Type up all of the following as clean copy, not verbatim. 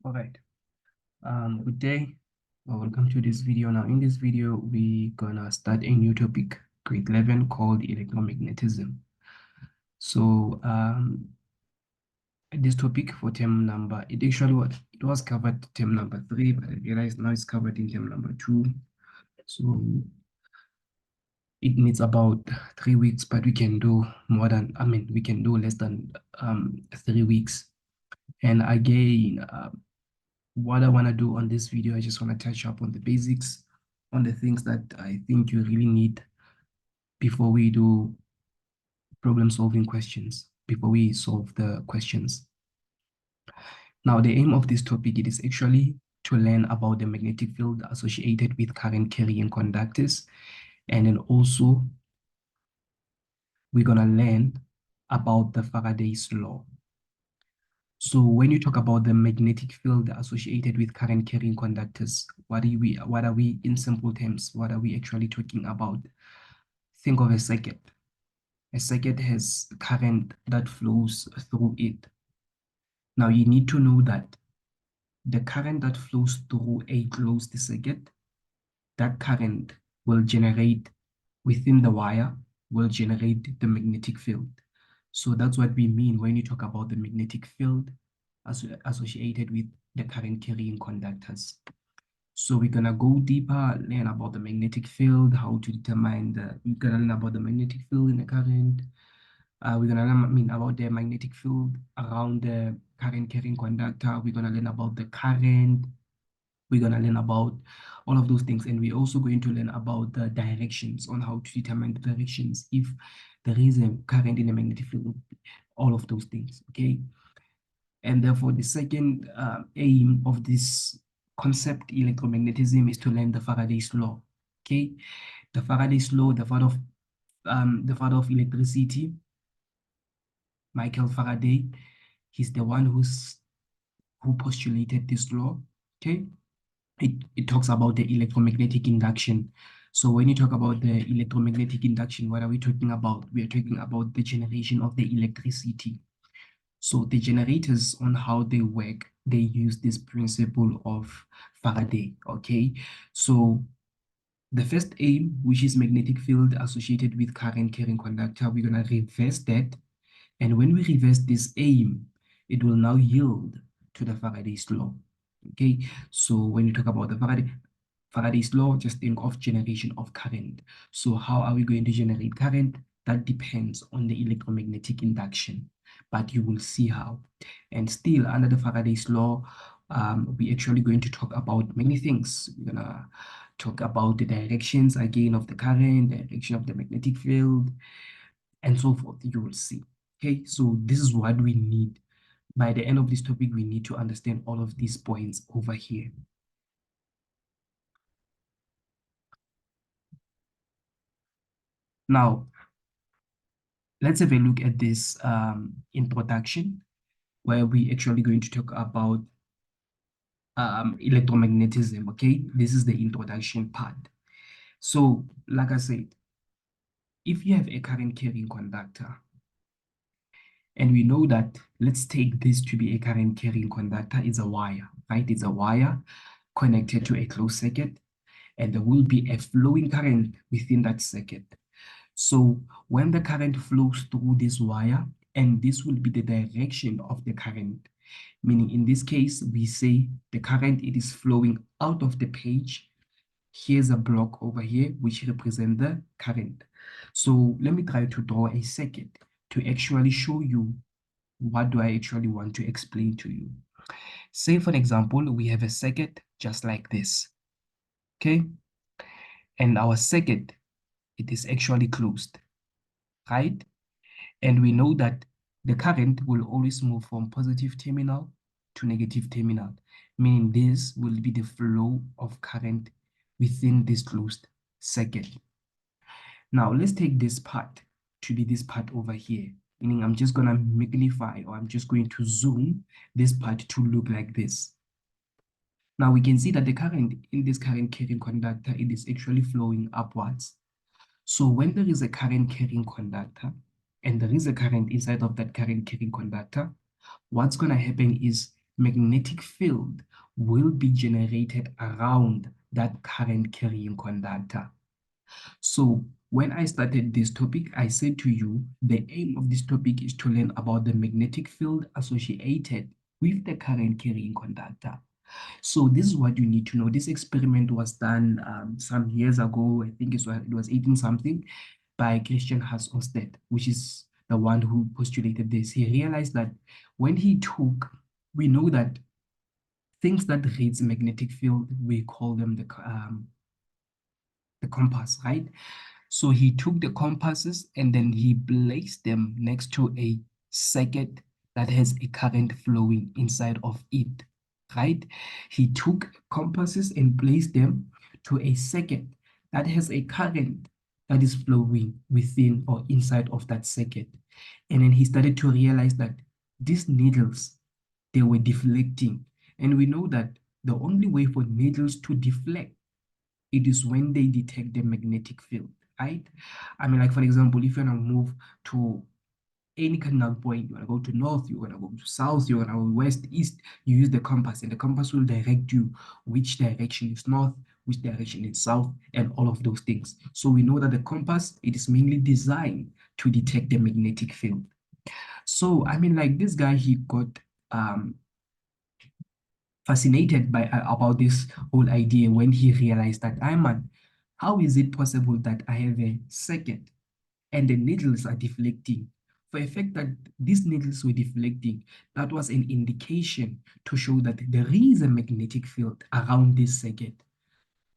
All right. Good day. Welcome to this video. Now, in this video, we're gonna start a new topic, grade 11, called electromagnetism. So, this topic for term number, it was covered term number 3, but I realized now it's covered in term number 2. So it needs about 3 weeks, but we can do we can do less than 3 weeks. And again, what I want to do on this video, I just want to touch up on the basics, on the things that I think you really need before we do problem solving questions, before we solve the questions. Now, the aim of this topic, it is actually to learn about the magnetic field associated with current carrying conductors. And then also, we're going to learn about the Faraday's law. So when you talk about the magnetic field associated with current carrying conductors, what are we in simple terms? What are we actually talking about? Think of a circuit. A circuit has current that flows through it. Now you need to know that the current that flows through a closed circuit, that current will generate within the wire, will generate the magnetic field. So that's what we mean when you talk about the magnetic field associated with the current carrying conductors. So we're gonna go deeper, learn about the magnetic field, how to determine we're gonna learn about the magnetic field in the current. We're gonna learn about the magnetic field around the current carrying conductor. We're gonna learn about the current. We're gonna learn about all of those things, and we're also going to learn about the directions, on how to determine the directions if there is a current in the magnetic field, all of those things, okay? And therefore, the second aim of this concept, electromagnetism, is to learn the Faraday's law, okay? The Faraday's law, the father of electricity, Michael Faraday, he's the one who postulated this law, okay? It talks about the electromagnetic induction. So when you talk about the electromagnetic induction, what are we talking about? We are talking about the generation of the electricity. So the generators, on how they work, they use this principle of Faraday, okay? So the first aim, which is magnetic field associated with current carrying conductor, we're gonna reverse that. And when we reverse this aim, it will now yield to the Faraday's law, okay? So when you talk about the Faraday's law, just think of generation of current. So how are we going to generate current? That depends on the electromagnetic induction, but you will see how. And still, under the Faraday's law, we're actually going to talk about many things. We're gonna talk about the directions, again, of the current, direction of the magnetic field, and so forth. You will see. Okay, so this is what we need. By the end of this topic, we need to understand all of these points over here. Now, let's have a look at this introduction, where we actually going to talk about electromagnetism, okay? This is the introduction part. So, like I said, if you have a current carrying conductor, and we know that, let's take this to be a current carrying conductor, it's a wire, right? It's a wire connected to a closed circuit, and there will be a flowing current within that circuit. So when the current flows through this wire, and this will be the direction of the current, meaning in this case, we say the current, it is flowing out of the page. Here's a block over here, which represents the current. So let me try to draw a circuit to actually show you what do I actually want to explain to you. Say, for example, we have a circuit just like this, okay? And our circuit, it is actually closed, right? And we know that the current will always move from positive terminal to negative terminal, meaning this will be the flow of current within this closed circuit. Now, let's take this part to be this part over here, meaning I'm just going to magnify, or I'm just going to zoom this part to look like this. Now, we can see that the current in this current carrying conductor, it is actually flowing upwards. So when there is a current carrying conductor, and there is a current inside of that current carrying conductor, what's going to happen is magnetic field will be generated around that current carrying conductor. So when I started this topic, I said to you, the aim of this topic is to learn about the magnetic field associated with the current carrying conductor. So this is what you need to know. This experiment was done some years ago. I think it was 18 something by Christian Hans Ørsted, which is the one who postulated this. He realized that when he took, we know that things that raise magnetic field, we call them the compass, right? So he took the compasses and then he placed them next to a circuit that has a current flowing inside of it, right? He took compasses and placed them to a circuit that has a current that is flowing within or inside of that circuit. And then he started to realize that these needles, they were deflecting. And we know that the only way for needles to deflect, it is when they detect the magnetic field, right? I mean, like, for example, if you want to move to any cardinal point, you want to go to north, you want to go to south, you want to go west, east, you use the compass, and the compass will direct you which direction is north, which direction is south, and all of those things. So we know that the compass, it is mainly designed to detect the magnetic field. So, I mean, like, this guy, he got fascinated by about this whole idea when he realized that, man, how is it possible that I have a circuit and the needles are deflecting? For a fact that these needles were deflecting, that was an indication to show that there is a magnetic field around this circuit.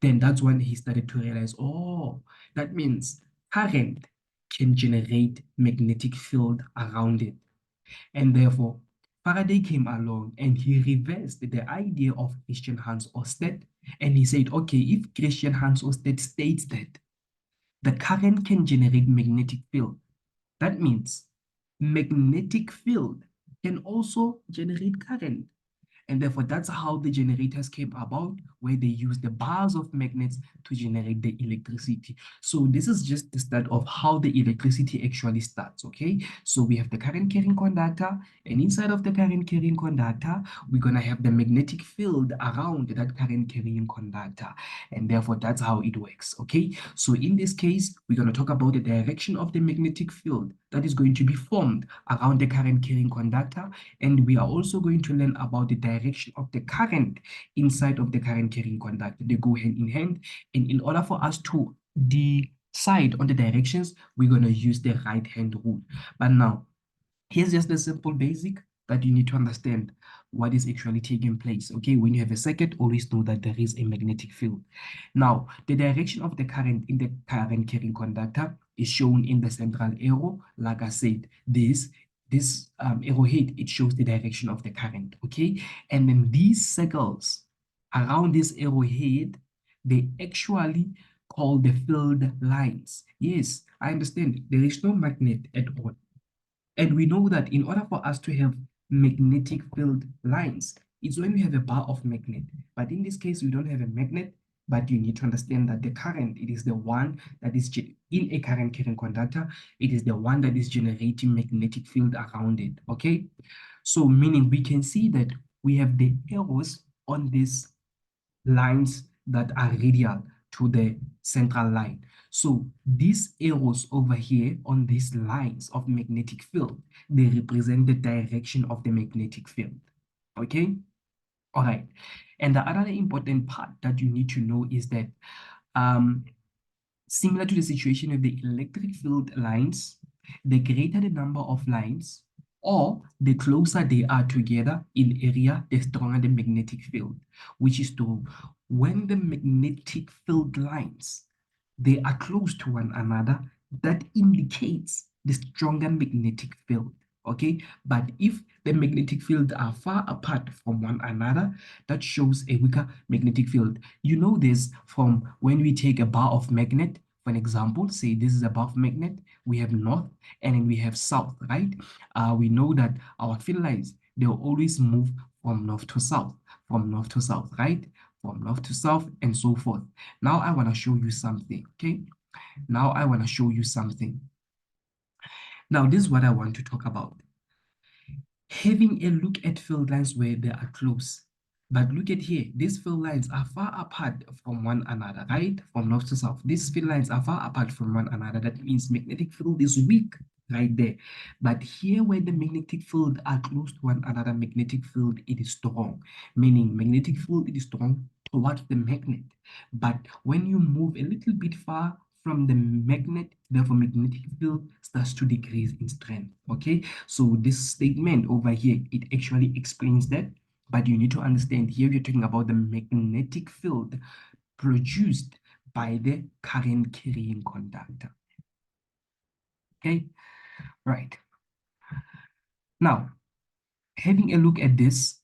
Then that's when he started to realize, oh, that means current can generate magnetic field around it. And therefore, Faraday came along and he reversed the idea of Christian Hans Ørsted. And he said, okay, if Christian Hans Ørsted states that the current can generate magnetic field, that means magnetic field can also generate current. And therefore, that's how the generators came about, where they use the bars of magnets to generate the electricity. So this is just the start of how the electricity actually starts, okay? So we have the current carrying conductor, and inside of the current carrying conductor, we're gonna have the magnetic field around that current carrying conductor. And therefore, that's how it works, okay? So in this case, we're gonna talk about the direction of the magnetic field that is going to be formed around the current carrying conductor, and we are also going to learn about the direction of the current inside of the current carrying conductor. They go hand in hand, and in order for us to decide on the directions, we're going to use the right hand rule. But now, here's just the simple basic that you need to understand what is actually taking place. Okay, when you have a circuit, always know that there is a magnetic field. Now, the direction of the current in the current carrying conductor is shown in the central arrow. Like I said, this arrowhead, it shows the direction of the current, okay? And then these circles around this arrowhead, they actually call the field lines. Yes, I understand there is no magnet at all. And we know that in order for us to have magnetic field lines, it's when we have a bar of magnet. But in this case, we don't have a magnet, but you need to understand that the current, it is the one that is in a current carrying conductor, it is the one that is generating magnetic field around it, okay? So meaning we can see that we have the arrows on these lines that are radial to the central line. So these arrows over here on these lines of magnetic field, they represent the direction of the magnetic field, okay? All right. And the other important part that you need to know is that similar to the situation of the electric field lines, the greater the number of lines, or the closer they are together in area, the stronger the magnetic field, which is true. When the magnetic field lines, they are close to one another, that indicates the stronger magnetic field, okay? But if the magnetic fields are far apart from one another, that shows a weaker magnetic field. You know this from when we take a bar of magnet, for an example, say this is a bar of magnet, we have north and then we have south, right? We know that our field lines, they'll always move from north to south, right? From north to south and so forth. Now I want to show you something, okay? Now I want to show you something. Now this is what I want to talk about. having a look at field lines where they are close. But look at here, these field lines are far apart from one another, right? From north to south. These field lines are far apart from one another. That means magnetic field is weak right there. But here where the magnetic field are close to one another, magnetic field, it is strong. Meaning magnetic field, it is strong towards the magnet. But when you move a little bit far from the magnet, therefore magnetic field starts to decrease in strength, okay? So this statement over here, it actually explains that, but you need to understand here we're talking about the magnetic field produced by the current carrying conductor, okay? Right. Now, having a look at this,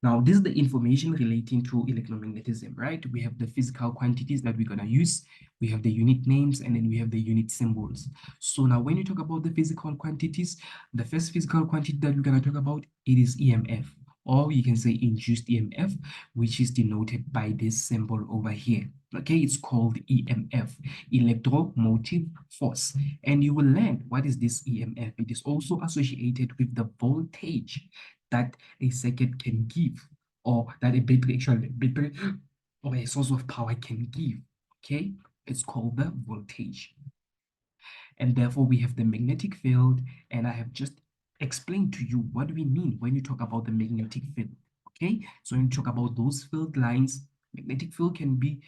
now, this is the information relating to electromagnetism, right? We have the physical quantities that we're going to use. We have the unit names, and then we have the unit symbols. So now when you talk about the physical quantities, the first physical quantity that we're going to talk about, it is EMF, or you can say induced EMF, which is denoted by this symbol over here. Okay, it's called EMF, electromotive force. And you will learn what is this EMF. It is also associated with the voltage that a circuit can give, or that a battery or a source of power can give. Okay, it's called the voltage. And therefore we have the magnetic field, and I have just explained to you what we mean when you talk about the magnetic field. Okay, so when you talk about those field lines, magnetic field can be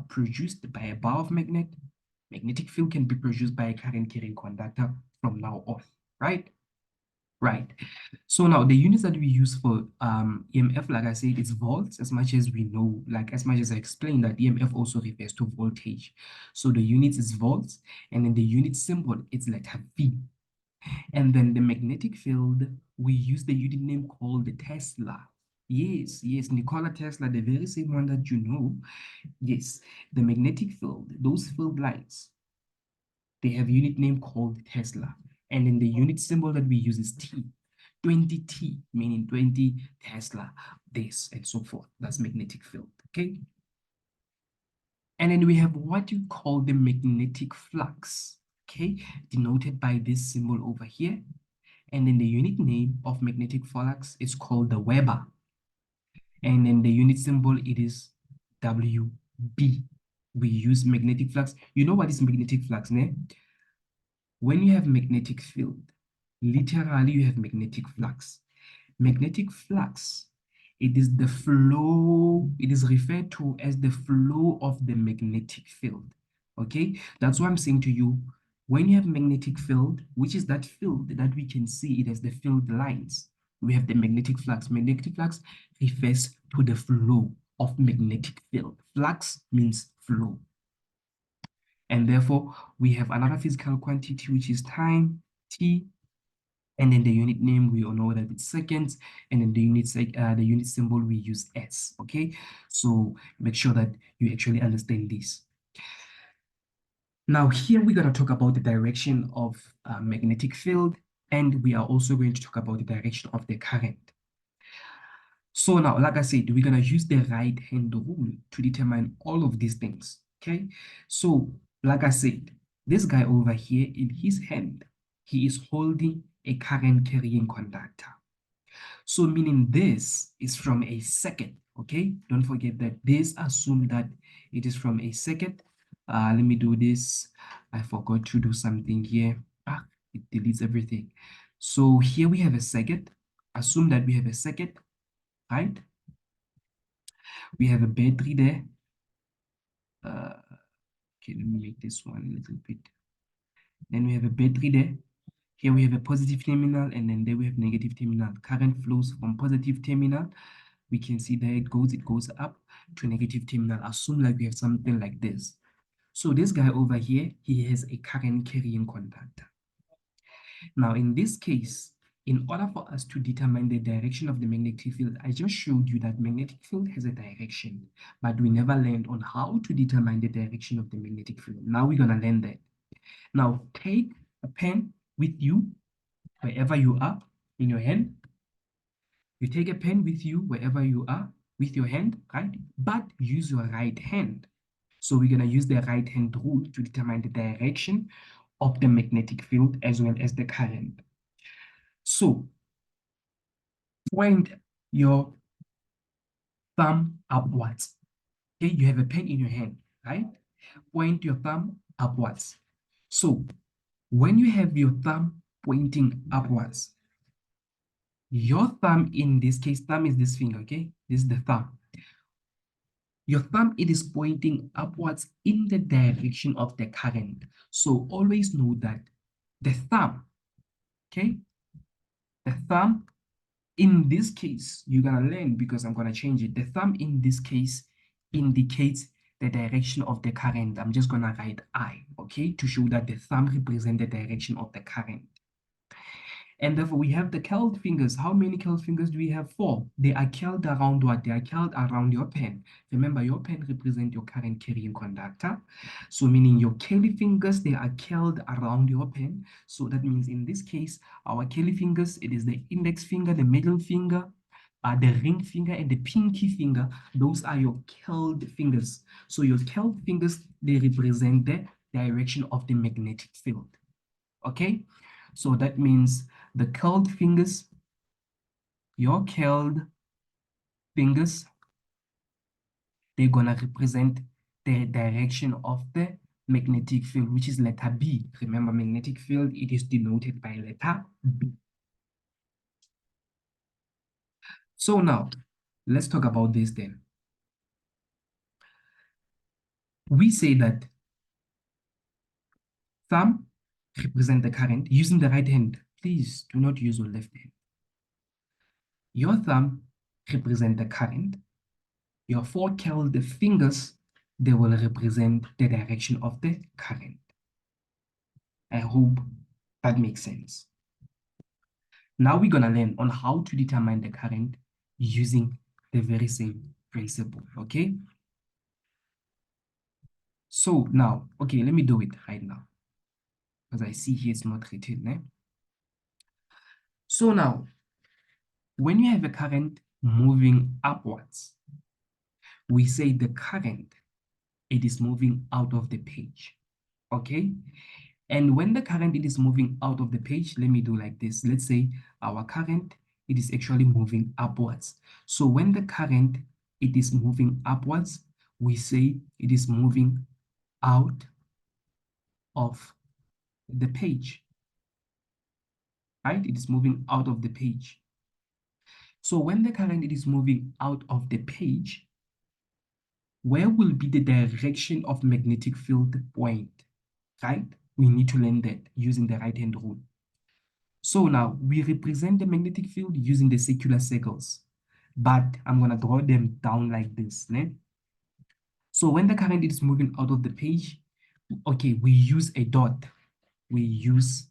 produced by a bar of magnet. Magnetic field can be produced by a current carrying conductor from now on, right? Right. So now the units that we use for EMF, like I said, it's volts, as much as we know, like as much as I explained that EMF also refers to voltage. So the units is volts, and then the unit symbol, it's letter V. And then the magnetic field, we use the unit name called the Tesla. Yes, yes, Nikola Tesla, the very same one that you know. Yes, the magnetic field, those field lines, they have unit name called Tesla. And then the unit symbol that we use is T. 20T, meaning 20 Tesla, this, and so forth. That's magnetic field, okay? And then we have what you call the magnetic flux, okay? Denoted by this symbol over here. And then the unit name of magnetic flux is called the Weber. And then the unit symbol, it is WB. We use magnetic flux. You know what is magnetic flux, ne? When you have magnetic field, literally you have magnetic flux. Magnetic flux, it is the flow, it is referred to as the flow of the magnetic field. Okay, that's what I'm saying to you. When you have magnetic field, which is that field that we can see it as the field lines, we have the magnetic flux. Magnetic flux refers to the flow of magnetic field. Flux means flow. And therefore, we have another physical quantity, which is time, T, and then the unit name, we all know that it's seconds, and then the unit symbol, we use S, okay? So make sure that you actually understand this. Now here we're going to talk about the direction of magnetic field, and we are also going to talk about the direction of the current. So now, like I said, we're going to use the right-hand rule to determine all of these things, okay? So, like I said, this guy over here in his hand, he is holding a current carrying conductor. So meaning this is from a circuit, okay? Don't forget that this assume that it is from a circuit. Let me do this. I forgot to do something here. It deletes everything. So here we have a circuit. Assume that we have a circuit, right? We have a battery there. Okay, let me make this one a little bit. Then we have a battery there. Here we have a positive terminal, and then there we have negative terminal. Current flows from positive terminal. We can see there it goes up to negative terminal. Assume like we have something like this. So this guy over here, he has a current carrying conductor. Now in this case, in order for us to determine the direction of the magnetic field, I just showed you that magnetic field has a direction, but we never learned on how to determine the direction of the magnetic field. Now we're gonna learn that. Now take a pen with you wherever you are in your hand. You take a pen with you wherever you are with your hand, right? But use your right hand. So we're gonna use the right hand rule to determine the direction of the magnetic field as well as the current. So point your thumb upwards. Okay, you have a pen in your hand, right? Point your thumb upwards. So when you have your thumb pointing upwards, your thumb in this case, thumb is this finger, okay? This is the thumb. Your thumb, it is pointing upwards in the direction of the current. So always know that the thumb, okay? The thumb in this case, you're gonna learn because I'm gonna change it. The thumb in this case indicates the direction of the current. I'm just gonna write I, okay? To show that the thumb represents the direction of the current. And therefore, we have the curled fingers. How many curled fingers do we have? 4. They are curled around what? They are curled around your pen. Remember, your pen represents your current carrying conductor. So meaning your curly fingers, they are curled around your pen. So that means in this case, our curly fingers, it is the index finger, the middle finger, the ring finger, and the pinky finger. Those are your curled fingers. So your curled fingers, they represent the direction of the magnetic field. Okay? So that means the curled fingers, your curled fingers, they're gonna represent the direction of the magnetic field, which is letter B. Remember, magnetic field, it is denoted by letter B. So now, let's talk about this then. We say that thumb represent the current using the right hand. Please do not use your left hand. Your thumb represent the current. Your 4 curled fingers, they will represent the direction of the current. I hope that makes sense. Now we're gonna learn on how to determine the current using the very same principle, okay? So now, okay, let me do it right now. Because I see here it's not written, eh? So now, when you have a current moving upwards, we say the current, it is moving out of the page, okay? And when the current it is moving out of the page, let me do like this. Let's say our current, it is actually moving upwards. So when the current, it is moving upwards, we say it is moving out of the page, right? It is moving out of the page. So when the current it is moving out of the page, where will be the direction of magnetic field point, right? We need to learn that using the right-hand rule. So now we represent the magnetic field using the circular circles, but I'm gonna draw them down like this. Ne? So when the current is moving out of the page, okay, we use a dot. We use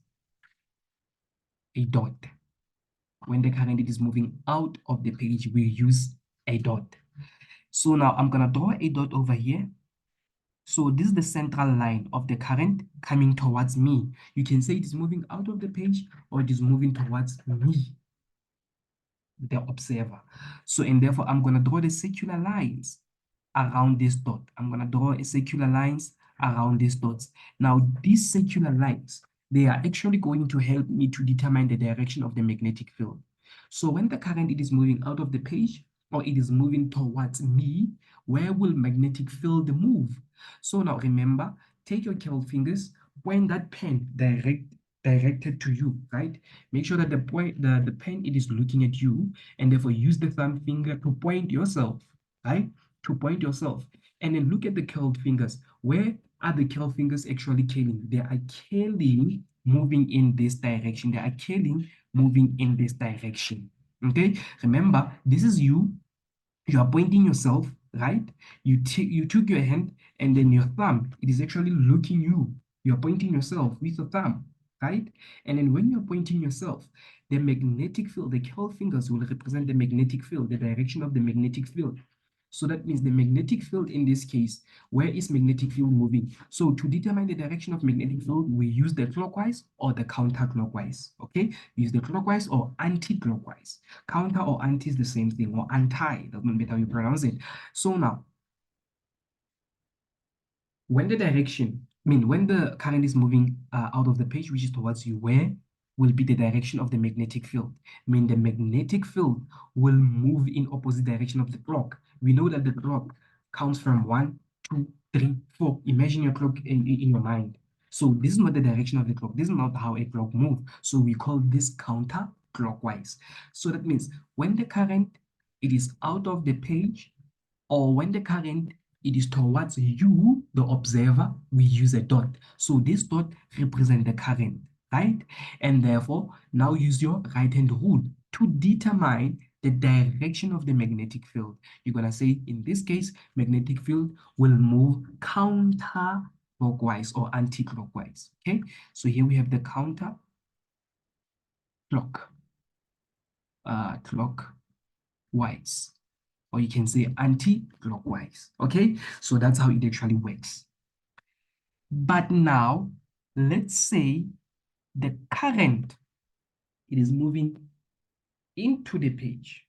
a dot. When the current is moving out of the page, we use a dot. So now I'm gonna draw a dot over here. So this is the central line of the current coming towards me. You can say it is moving out of the page or it is moving towards me, the observer. So, and therefore, I'm going to draw the circular lines around this dot. I'm going to draw a circular lines around these dots. Now, these circular lines, they are actually going to help me to determine the direction of the magnetic field. So when the current it is moving out of the page or it is moving towards me, where will magnetic field move? So now remember, take your curled fingers, point that pen directed to you, right? Make sure that the pen it is looking at you, and therefore use the thumb finger to point yourself, right? To point yourself. And then look at the curled fingers. Where are the curled fingers actually curling? They are curling moving in this direction. They are curling moving in this direction. Okay? Remember, this is you. You are pointing yourself, right? You took your hand and then your thumb, it is actually looking you. You're pointing yourself with your thumb, right? And then when you're pointing yourself, the magnetic field, the curled fingers will represent the magnetic field, the direction of the magnetic field. So that means the magnetic field in this case, where is magnetic field moving? So to determine the direction of magnetic field, we use the clockwise or the counterclockwise, okay? Use the clockwise or anti-clockwise. Counter or anti is the same thing, or anti, doesn't matter how you pronounce it. So now, when the direction, when the current is moving out of the page, which is towards you, where will be the direction of the magnetic field. I mean, the magnetic field will move in opposite direction of the clock. We know that the clock counts from 1, 2, 3, 4. Imagine your clock in your mind. So this is not the direction of the clock. This is not how a clock moves. So we call this counterclockwise. So that means when the current it is out of the page, or when the current it is towards you, the observer, we use a dot. So this dot represents the current, right? And therefore, now use your right-hand rule to determine the direction of the magnetic field. You're going to say, in this case, magnetic field will move counterclockwise or anti-clockwise, okay? So here we have the clockwise, or you can say anti-clockwise, okay? So that's how it actually works. But now, let's say the current, it is moving into the page,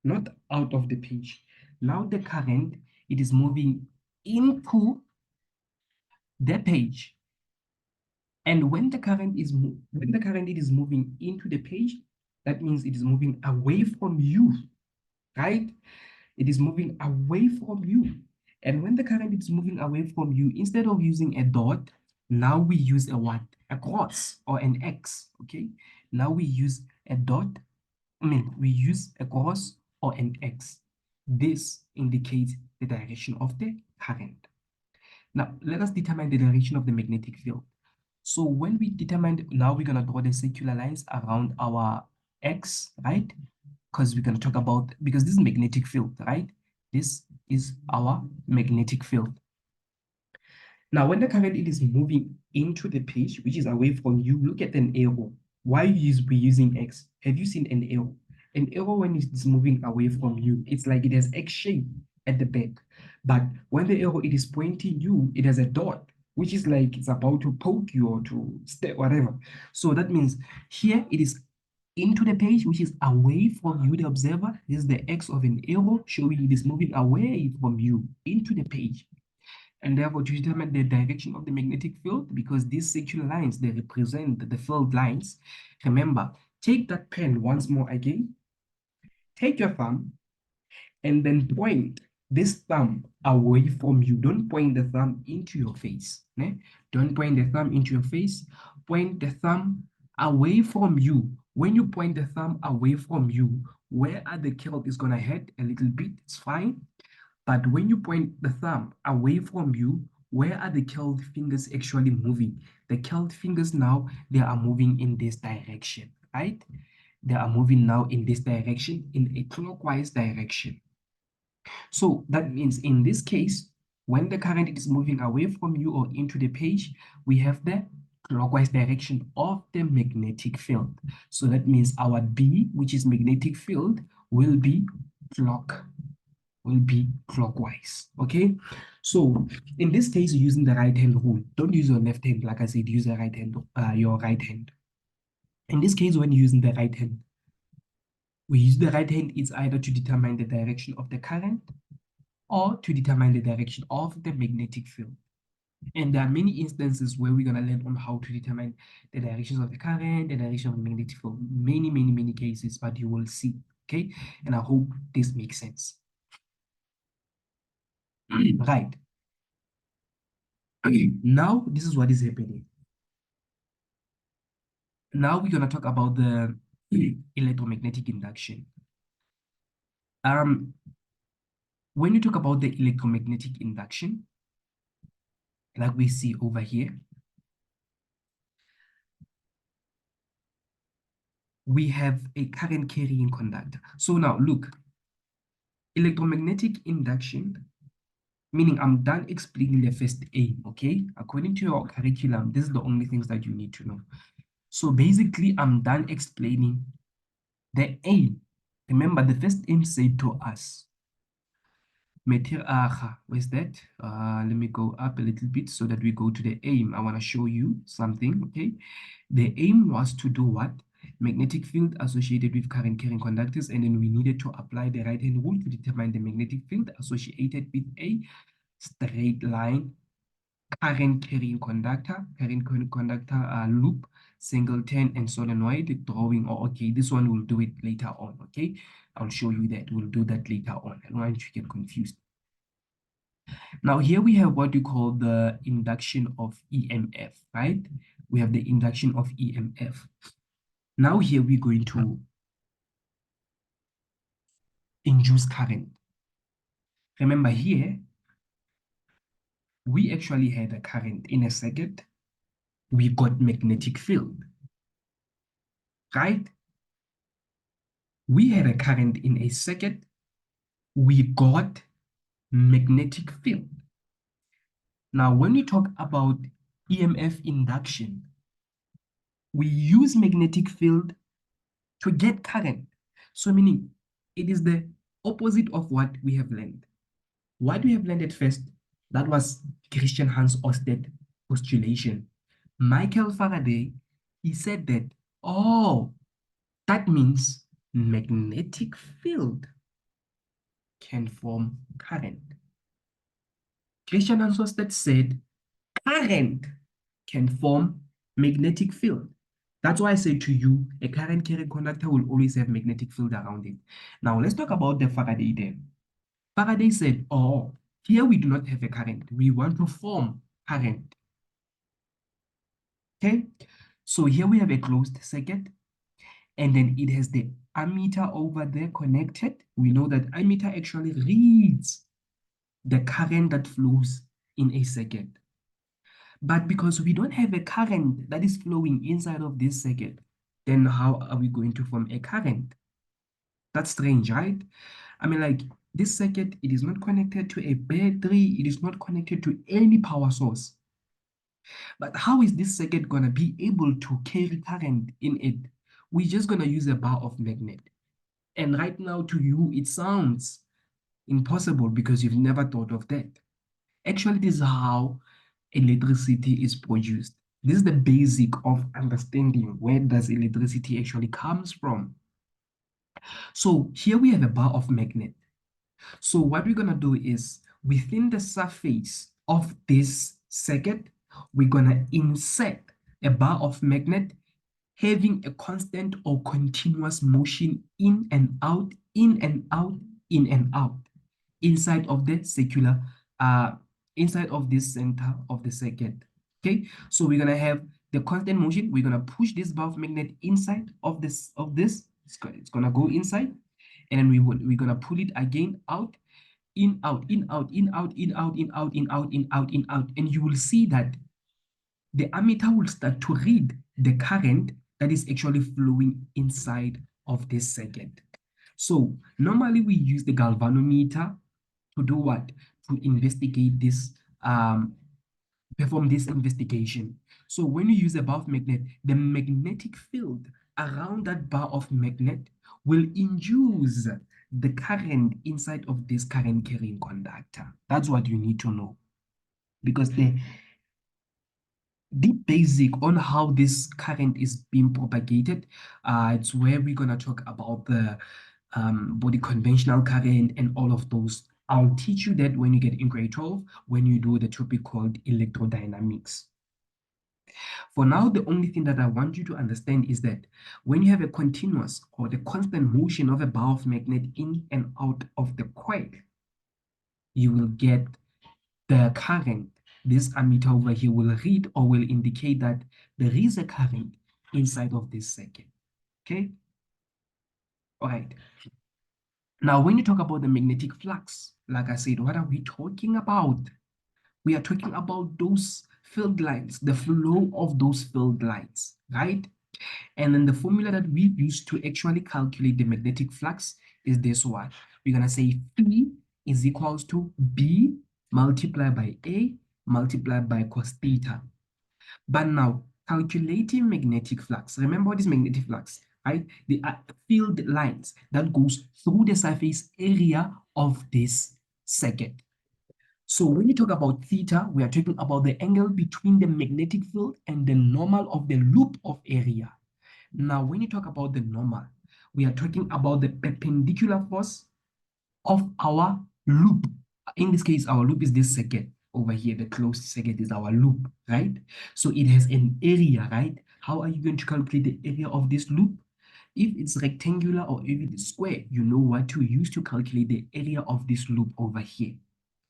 not out of the page. Now the current, it is moving into the page. And when the current is it is moving into the page, that means it is moving away from you, right? It is moving away from you. And when the current is moving away from you, instead of using a dot, now we use a what? A cross or an X, okay? Now we use a dot, we use a cross or an X. This indicates the direction of the current. Now, let us determine the direction of the magnetic field. So when we determine, now we're going to draw the circular lines around our X, right? Because we're going to talk about, because this is magnetic field, right? This is our magnetic field. Now, when the current it is moving into the page, which is away from you, look at an arrow. Why is we using X? Have you seen an arrow? An arrow, when it is moving away from you, it's like it has X shape at the back. But when the arrow it is pointing you, it has a dot, which is like it's about to poke you or to step, whatever. So that means here it is into the page, which is away from you, the observer. This is the X of an arrow showing it is moving away from you into the page. And therefore, to determine the direction of the magnetic field, because these circular lines, they represent the field lines. Remember, take that pen once more again. Take your thumb and then point this thumb away from you. Don't point the thumb into your face. Ne? Don't point the thumb into your face. Point the thumb away from you. When you point the thumb away from you, where are the curl is going to head a little bit, it's fine. But when you point the thumb away from you, where are the curled fingers actually moving? The curled fingers now, they are moving in this direction, right? They are moving now in this direction, in a clockwise direction. So that means in this case, when the current is moving away from you or into the page, we have the clockwise direction of the magnetic field. So that means our B, which is magnetic field, will be clockwise, okay? So in this case, you're using the right hand rule. Don't use your left hand. Like I said, use the right hand, your right hand. In this case, when you're using the right hand, we use the right hand, it's either to determine the direction of the current or to determine the direction of the magnetic field. And there are many instances where we're going to learn on how to determine the directions of the current, the direction of the magnetic field. Many cases, but you will see, okay? And I hope this makes sense. Right. Now, this is what is happening. Now we're going to talk about the electromagnetic induction. When you talk about the electromagnetic induction, like we see over here, we have a current carrying conductor. So now look, electromagnetic induction, meaning I'm done explaining the first aim, okay? According to your curriculum, this is the only things that you need to know. So basically, I'm done explaining the aim. Remember, the first aim said to us, where's that? Let me go up a little bit so that we go to the aim. I want to show you something, okay? The aim was to do what? Magnetic field associated with current carrying conductors, and then we needed to apply the right-hand rule to determine the magnetic field associated with a straight line current carrying conductor loop singleton, and solenoid drawing. Or okay, this one we'll do it later on. Okay, I'll show you that. We'll do that later on. I don't want you to get confused. Now here we have what we call the induction of EMF, right? We have the induction of EMF. Now here we're going to induce current. Remember here, we actually had a current in a circuit. We got magnetic field, right? We had a current in a circuit. We got magnetic field. Now, when we talk about EMF induction, we use magnetic field to get current. So meaning it is the opposite of what we have learned. What we have learned at first, that was Christian Hans Ørsted postulation. Michael Faraday, he said that, oh, that means magnetic field can form current. Christian Hans Ørsted said current can form magnetic field. That's why I said to you, a current carrying conductor will always have magnetic field around it. Now, let's talk about the Faraday then. Faraday said, oh, here we do not have a current. We want to form current. Okay, so here we have a closed circuit, and then it has the ammeter over there connected. We know that ammeter actually reads the current that flows in a circuit. But because we don't have a current that is flowing inside of this circuit, then how are we going to form a current? That's strange, right? I mean, like this circuit, it is not connected to a battery. It is not connected to any power source. But how is this circuit going to be able to carry current in it? We're just going to use a bar of magnet. And right now to you, it sounds impossible because you've never thought of that. Actually, this is how electricity is produced. This is the basic of understanding where does electricity actually comes from. So here we have a bar of magnet. So what we're going to do is within the surface of this circuit, we're going to insert a bar of magnet having a constant or continuous motion in and out, in and out, in and out, inside of the circular, inside of this center of the circuit. Okay, so we're gonna have the constant motion. We're gonna push this bar of magnet inside of this. It's gonna go inside, and then we're gonna pull it again out, in, out, in, out, in, out, in, out, in, out, in, out, in, out, in, out, and you will see that the ammeter will start to read the current that is actually flowing inside of this circuit. So normally we use the galvanometer to do what? To investigate this, perform this investigation. So when you use a bar of magnet, the magnetic field around that bar of magnet will induce the current inside of this current carrying conductor. That's what you need to know. Because the basic on how this current is being propagated, it's where we're going to talk about the body conventional current and all of those. I'll teach you that when you get in grade 12, when you do the topic called electrodynamics. For now, the only thing that I want you to understand is that when you have a continuous or the constant motion of a bar of magnet in and out of the coil, you will get the current. This ammeter over here will read or will indicate that there is a current inside of this circuit. Okay? All right. Now, when you talk about the magnetic flux, like I said, what are we talking about? We are talking about those field lines, the flow of those field lines, right? And then the formula that we use to actually calculate the magnetic flux is this one. We're going to say phi is equals to B multiplied by A multiplied by cos theta. But now, calculating magnetic flux, remember what is magnetic flux, right? The field lines that goes through the surface area of this circuit. So when you talk about theta, we are talking about the angle between the magnetic field and the normal of the loop of area. Now, when you talk about the normal, we are talking about the perpendicular force of our loop. In this case, our loop is this circuit over here. The closed circuit is our loop, right? So it has an area, right? How are you going to calculate the area of this loop? If it's rectangular or if it is square, you know what to use to calculate the area of this loop over here,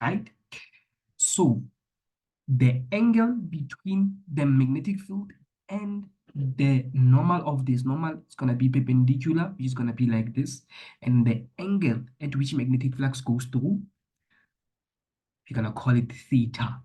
right? So the angle between the magnetic field and the normal of this normal is going to be perpendicular, which is going to be like this, and the angle at which magnetic flux goes through, we're going to call it theta.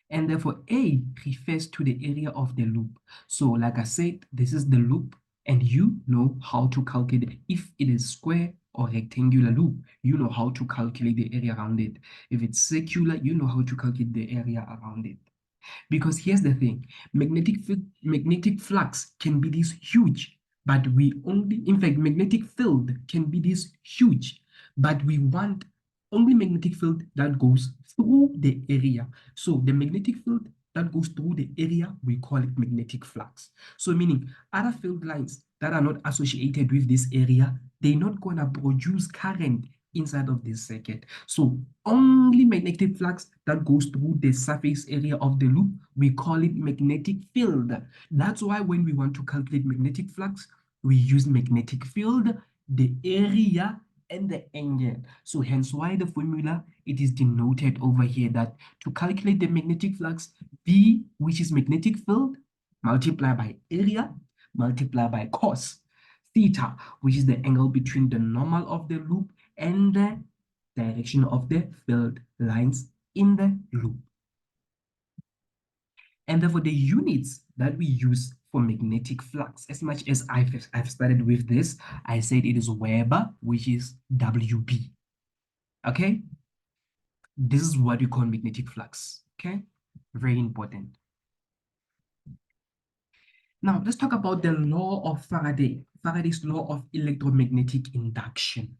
And therefore A refers to the area of the loop. So like I said, this is the loop, and you know how to calculate it. If it is square or rectangular loop, you know how to calculate the area around it. If it's circular, you know how to calculate the area around it. Because here's the thing, magnetic flux can be this huge, but we only, in fact, magnetic field can be this huge, but we want only magnetic field that goes through the area. So the magnetic field that goes through the area, we call it magnetic flux. So meaning other field lines that are not associated with this area, they're not gonna produce current inside of this circuit. So only magnetic flux that goes through the surface area of the loop, we call it magnetic field. That's why when we want to calculate magnetic flux, we use magnetic field, the area, and the angle. So hence why the formula, it is denoted over here that to calculate the magnetic flux, V, which is magnetic field, multiply by area, multiply by cos theta, which is the angle between the normal of the loop and the direction of the field lines in the loop. And therefore, the units that we use for magnetic flux, as much as I've started with this, I said it is Weber, which is WB. Okay? This is what we call magnetic flux. Okay? Very important. Now, let's talk about the law of Faraday, Faraday's law of electromagnetic induction.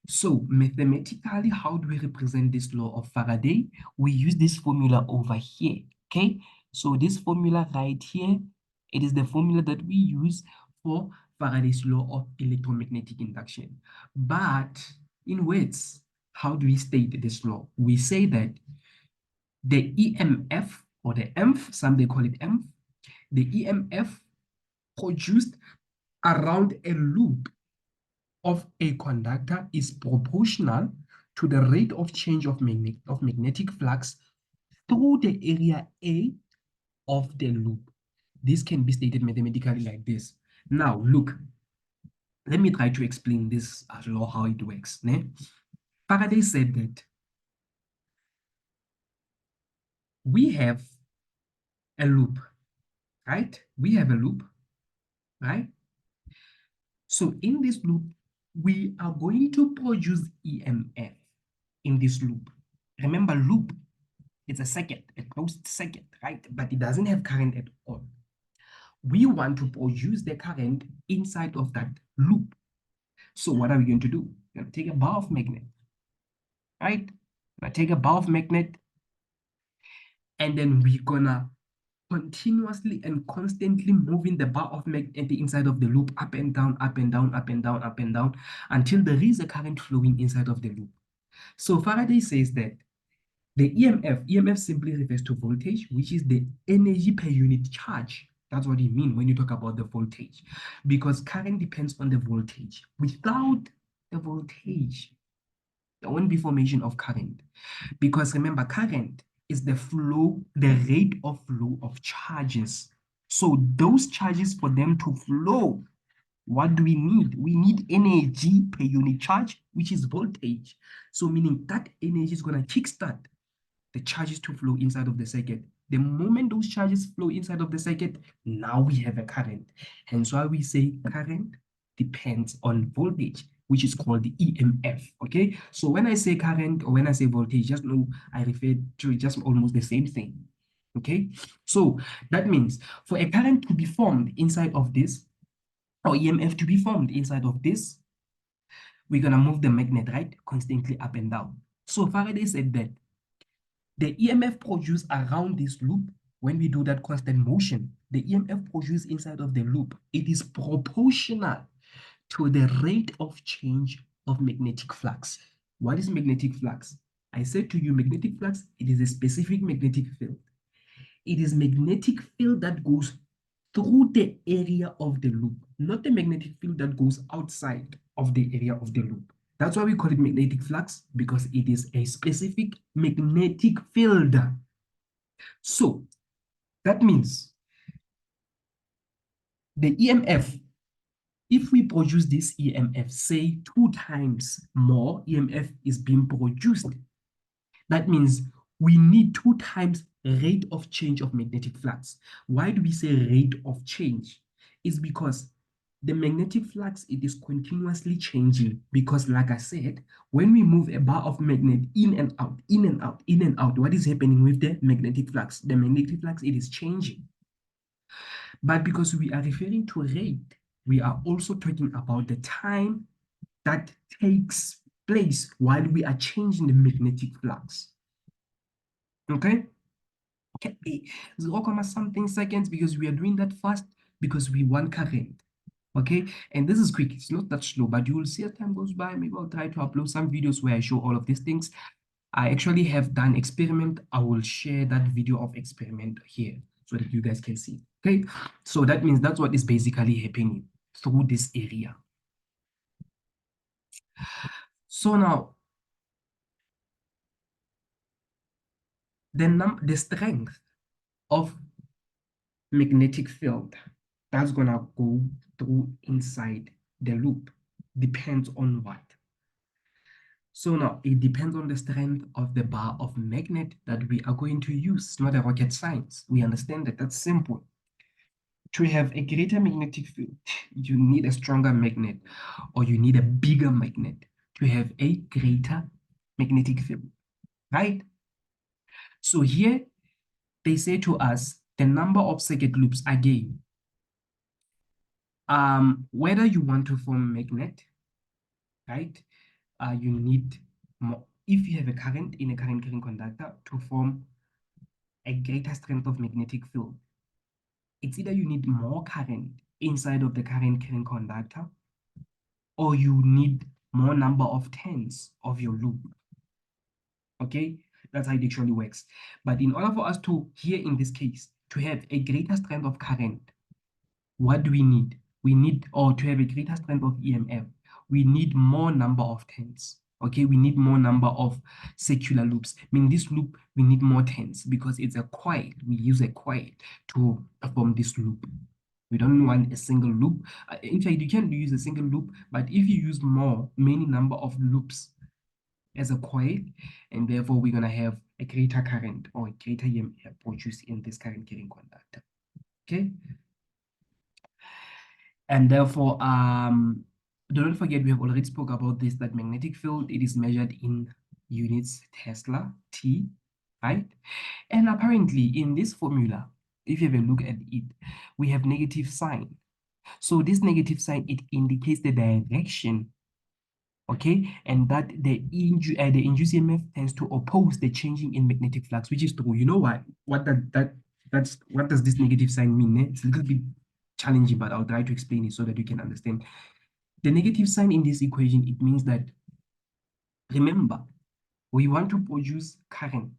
So mathematically, how do we represent this law of Faraday? We use this formula over here, okay? So this formula right here, it is the formula that we use for Faraday's law of electromagnetic induction. But in words, how do we state this law? We say that the EMF or the EMF, some they call it EMF, the EMF produced around a loop of a conductor is proportional to the rate of change of magnetic flux through the area A of the loop. This can be stated mathematically like this. Now, look, let me try to explain this law, how it works. Ne? Faraday said that we have a loop, right? We have a loop, right? So in this loop, we are going to produce EMF in this loop. Remember, loop, it's a circuit, a closed circuit, right? But it doesn't have current at all. We want to produce the current inside of that loop. So what are we going to do? We're going to take a bar of magnet, right? We're going to take a bar of magnet, and then we're going to continuously and constantly moving the bar of magnet inside of the loop up and down, up and down, up and down, up and down, until there is a current flowing inside of the loop. So Faraday says that the EMF simply refers to voltage, which is the energy per unit charge. That's what you mean when you talk about the voltage, because current depends on the voltage. Without the voltage, there won't be formation of current, because remember, current is the flow, the rate of flow of charges. So those charges, for them to flow, what do we need? We need energy per unit charge, which is voltage. So meaning that energy is going to kickstart the charges to flow inside of the circuit. The moment those charges flow inside of the circuit, now we have a current. Hence why we say current depends on voltage, which is called the EMF, okay? So when I say current or when I say voltage, just know I refer to just almost the same thing, okay? So that means for a current to be formed inside of this, or EMF to be formed inside of this, we're gonna move the magnet, right? Constantly up and down. So Faraday said that the EMF produced around this loop, when we do that constant motion, the EMF produced inside of the loop, it is proportional to the rate of change of magnetic flux. What is magnetic flux? I said to you, magnetic flux, it is a specific magnetic field. It is magnetic field that goes through the area of the loop, not the magnetic field that goes outside of the area of the loop. That's why we call it magnetic flux, because it is a specific magnetic field. So that means the EMF, if we produce this EMF, say 2 times more EMF is being produced, that means we need 2 times rate of change of magnetic flux. Why do we say rate of change? It's because the magnetic flux, it is continuously changing, because like I said, when we move a bar of magnet in and out, in and out, in and out, what is happening with the magnetic flux? The magnetic flux, it is changing. But because we are referring to rate, we are also talking about the time that takes place while we are changing the magnetic flux. Okay? Okay, 0, something seconds, because we are doing that fast because we want current. Okay, and this is quick, it's not that slow, but you will see as time goes by. Maybe I'll try to upload some videos where I show all of these things. I actually have done experiment. I will share that video of experiment here so that you guys can see. Okay, so that means that's what is basically happening through this area. So now the strength of magnetic field that's gonna go through inside the loop depends on what? So now it depends on the strength of the bar of magnet that we are going to use. It's not a rocket science. We understand that that's simple. To have a greater magnetic field, you need a stronger magnet, or you need a bigger magnet to have a greater magnetic field, right? So here they say to us the number of circuit loops again. Whether you want to form magnet, right? You need more. If you have a current in a current carrying conductor to form a greater strength of magnetic field, it's either you need more current inside of the current carrying conductor, or you need more number of turns of your loop. Okay, that's how it actually works. But in order for us to, here in this case, to have a greater strength of current, what do we need? We need, or to have a greater strength of EMF, we need more number of turns. Okay, we need more number of circular loops. I mean, this loop, we need more turns because it's a coil. We use a coil to form this loop. We don't want a single loop. In fact, you can use a single loop, but if you use many number of loops as a coil, and therefore we're going to have a greater current or a greater EMF produced in this current carrying conductor. Okay. And therefore, don't forget, we have already spoke about this, that magnetic field, it is measured in units Tesla, T, right? And apparently in this formula, if you have a look at it, we have negative sign. So this negative sign, it indicates the direction, okay? And that the induced EMF tends to oppose the changing in magnetic flux, which is true. You know why? What does this negative sign mean? It's a little bit challenging, but I'll try to explain it so that you can understand. The negative sign in this equation, it means that, remember, we want to produce current.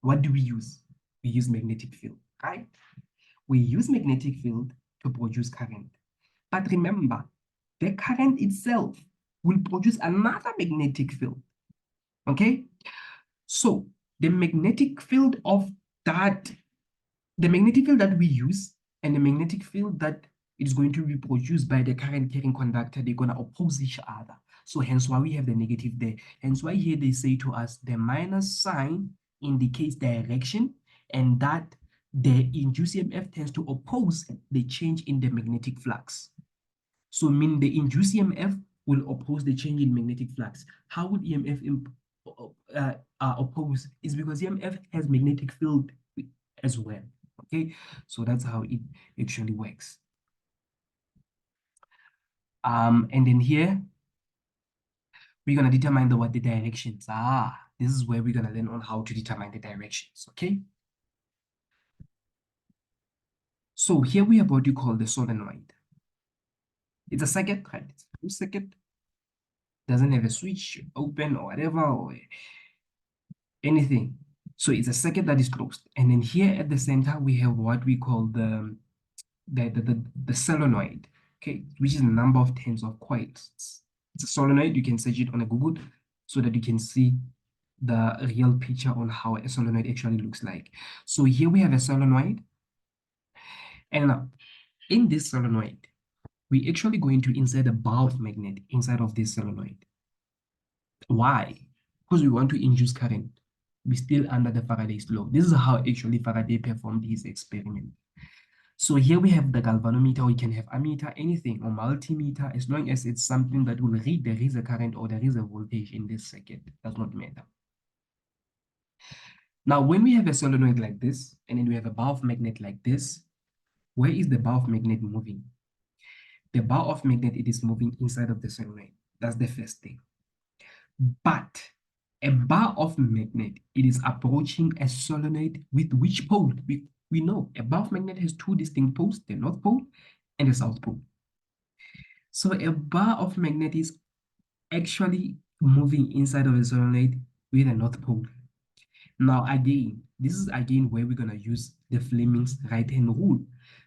What do we use? We use magnetic field, right? We use magnetic field to produce current. But remember, the current itself will produce another magnetic field, okay? So the magnetic field that we use and the magnetic field that is going to be produced by the current carrying conductor, they're going to oppose each other. So hence why we have the negative there. Hence why here they say to us the minus sign indicates direction, and that the induced EMF tends to oppose the change in the magnetic flux. So mean the induced EMF will oppose the change in magnetic flux. How would EMF oppose? Is because EMF has magnetic field as well. Okay, so that's how it actually works. And then here we're gonna determine what the directions are. This is where we're gonna learn on how to determine the directions. Okay. So here we have what you call the solenoid. It's a circuit, right? It's a circuit. Doesn't have a switch open or whatever or anything. So it's a circuit that is closed. And then here at the center, we have what we call the solenoid, okay, which is a number of tens of coils. It's a solenoid. You can search it on a Google so that you can see the real picture on how a solenoid actually looks like. So here we have a solenoid. And now in this solenoid, we actually going to insert a bar of magnet inside of this solenoid. Why? Because we want to induce current. We're still under the Faraday's law. This is how actually Faraday performed his experiment. So here we have the galvanometer, or you can have ammeter, anything, or multimeter, as long as it's something that will read there is a current or there is a voltage in this circuit. Does not matter. Now, when we have a solenoid like this, and then we have a bar of magnet like this, where is the bar of magnet moving? The bar of magnet, it is moving inside of the solenoid. That's the first thing. But a bar of magnet, it is approaching a solenoid with which pole? We know a bar of magnet has two distinct poles, the north pole and the south pole. So a bar of magnet is actually moving inside of a solenoid with a north pole. Now again, this is again where we're gonna use the Fleming's right-hand rule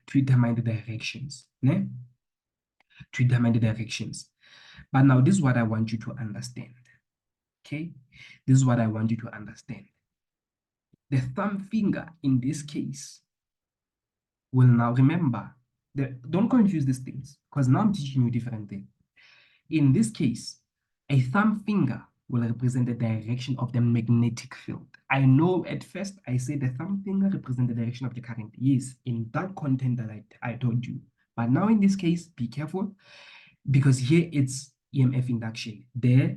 to determine the directions. Ne? To determine the directions. But now this is what I want you to understand. Okay, this is what I want you to understand. The thumb finger in this case will now remember, don't confuse these things because now I'm teaching you different things. In this case, a thumb finger will represent the direction of the magnetic field. I know at first I say the thumb finger represents the direction of the current. Yes, in that content that I told you. But now in this case, be careful because here it's EMF induction. There,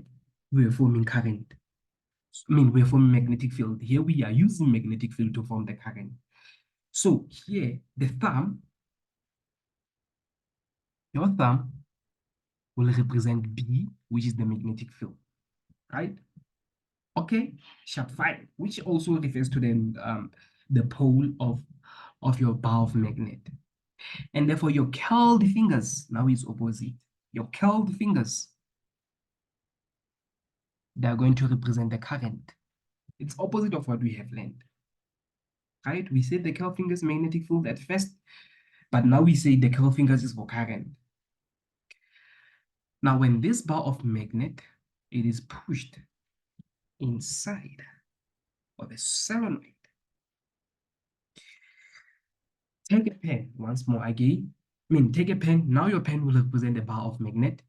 we're forming current. I mean, we're forming magnetic field. Here we are using magnetic field to form the current. So here, the thumb, your thumb will represent B, which is the magnetic field, right? Okay, sharp 5, which also refers to the pole of your bar of magnet. And therefore, your curled fingers now is opposite. Your curled fingers, they are going to represent the current. It's opposite of what we have learned, right? We said the curled fingers magnetic field at first, but now we say the curled fingers is for current. Now, when this bar of magnet, it is pushed inside of a solenoid. Take a pen once more again. Take a pen. Now your pen will represent the bar of magnet.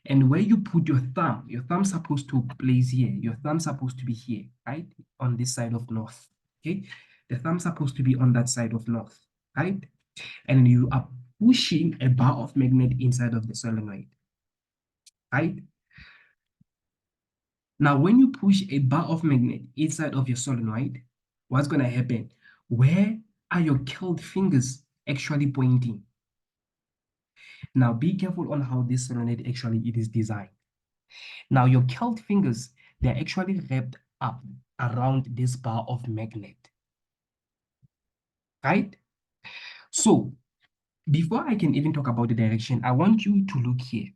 And where you put your thumb's supposed to place here. Your thumb's supposed to be here, right? On this side of north, okay? The thumb's supposed to be on that side of north, right? And you are pushing a bar of magnet inside of the solenoid, right? Now, when you push a bar of magnet inside of your solenoid, what's going to happen? Where are your curled fingers actually pointing? Now, be careful on how this solenoid actually it is designed. Now, your curled fingers, they're actually wrapped up around this bar of magnet, right? So, before I can even talk about the direction, I want you to look here.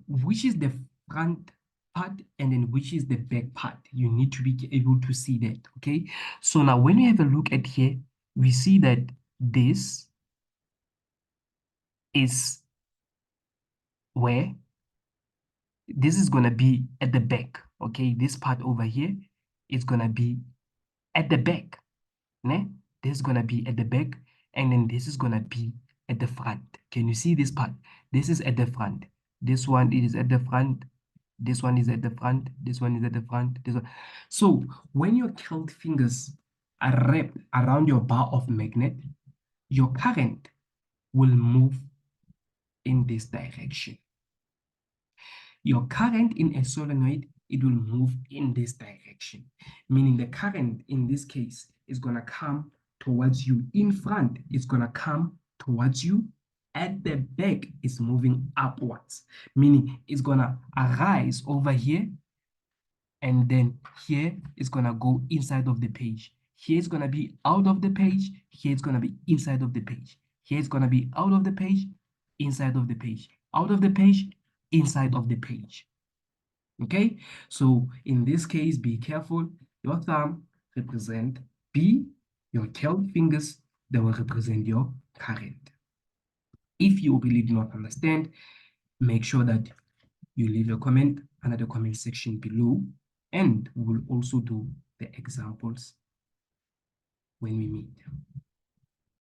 Which is the front part and then which is the back part? You need to be able to see that, okay? So now when we have a look at here, we see that this is where this is going to be at the back, okay? This part over here is going to be at the back, né? This is going to be at the back, and then this is going to be at the front. Can you see this part? This is at the front. This one is at the front. This one is at the front. This one is at the front. This one. So when your curled fingers are wrapped around your bar of magnet, your current will move in this direction. Your current in a solenoid, it will move in this direction, meaning the current in this case is going to come towards you. In front, it's going to come towards you. At the back, it's moving upwards, meaning it's going to arise over here, and then here it's going to go inside of the page. Here it's going to be out of the page. Here it's going to be inside of the page. Here it's going to be out of the page, inside of the page. Out of the page, inside of the page. Okay, so in this case, be careful. Your thumb represent B, your 12 fingers, they will represent your current. If you really do not understand, make sure that you leave a comment under the comment section below, and we will also do the examples when we meet.